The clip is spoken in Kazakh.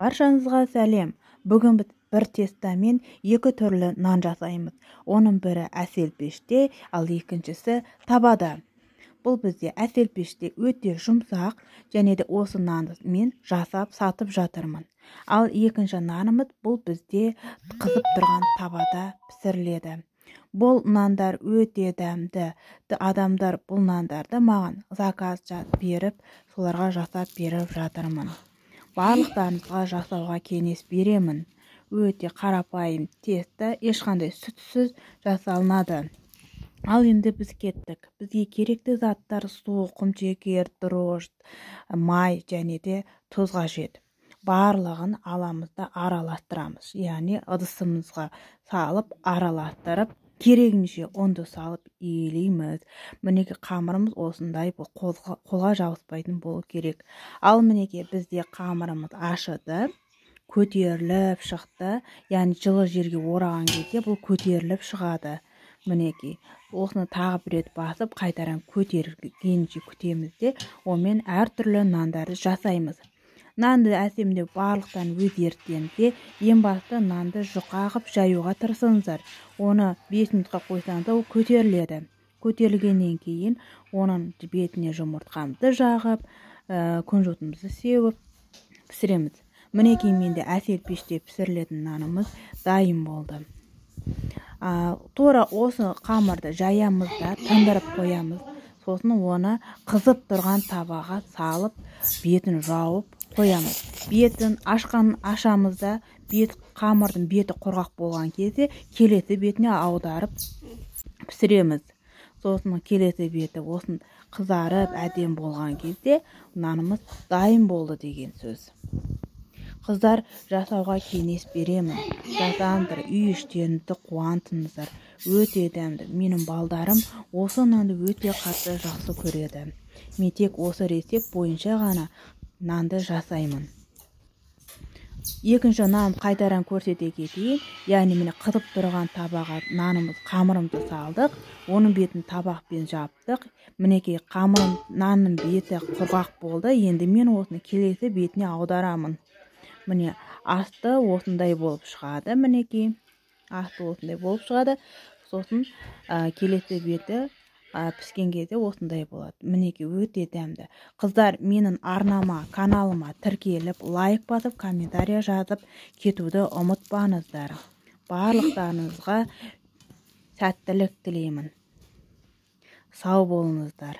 Баршаңызға сәлем. Бүгін біз бір тестамен екі түрлі нан жасаймыз. Оның бірі әсел пеште, ал екіншісі табада. Бұл бізде әсел пеште өте жұмсақ, және де осы нанды мен жасап сатып жатырмын. Ал екінші нанымыз бұл бізде қызып тұрған табада пісіріледі. Бұл нандар өте дәмді. Адамдар бұл нандарды маған заказ беріп, соларға жасап беріп жатырмын. Барлықтарыңызға жасауға кеңес беремін. Өте қарапайым теста, ешқандай сүтсіз жасалынады. Ал енді біз кеттік. Бізге керекті заттар су, құмшекер, дрожж, май және де тұз қажет. Барлығын аламыз да араластырамыз. Яғни ыдысымызға салып, араластырып, керегінше ұнды салып иілейміз. Мінеке қамырымыз осындай қолға жабыспайтын болу керек. Ал мінеке бізде қамырымыз ашыды, көтеріліп шықты. Яғни жылы жерге ораған кезде бұл көтеріліп шығады. Мінеке осыны тағы бір рет басып, қайтаран көтергенше күтеміз де, онымен әртүрлі нандарды жасаймыз. Нанды әсемдеу барлықтан өз еріктеріңізде. Ең басты нанды жұқа қып жаюға тырысыңыздар. Оны 5 минутқа қойсаңыз, ол көтеріледі. Көтерілгеннен кейін оның бетіне жұмыртқамызды жағып, күнжутымызды сеуіп пісіреміз. Мінекей менде әсел пеште пісірілетін нанымыз дайын болды. Тура осы қамырды жаямыз да тындырып қоямыз. Сосын оны қызып тұрған табаға салып, бетін жауып қоямыз. Бетін ашамыз да, қамырдың беті құрғақ болған кезде келесі бетіне аударып пісіреміз. Сосын келесі беті осын қызарып әдем болған кезде нанымыз дайын болды деген сөз. Қыздар, жасауға кеңес беремін. Жасаңыздар, үй іштеріңізді қуантыңыздар. Өте дәмді. Менің балдарым осы нанды өте қатты жақсы көреді. Мен тек осы рецепт бойынша ғана нанды жасаймын. Екінші нан қайтаран көрсете кетейін. Яғни міне қызып тұрған табаға қамырымызды салдық. Оның бетін табақпен жаптық. Мінекей нанның беті құрғақ болды. Енді мен осыны келесі бетіне аударамын. Міне асты осындай болып шығады. Мінекей асты осындай болып шығады. Сосын келесі беті піскен кезде осындай болады. Мінекей өте дәмді. Қыздар, менің арнама, каналыма тіркеліп, лайк басып, комментария жазып кетуді ұмытпаңыздар. Барлықтарыңызға сәттілік тілеймін. Сау болыңыздар.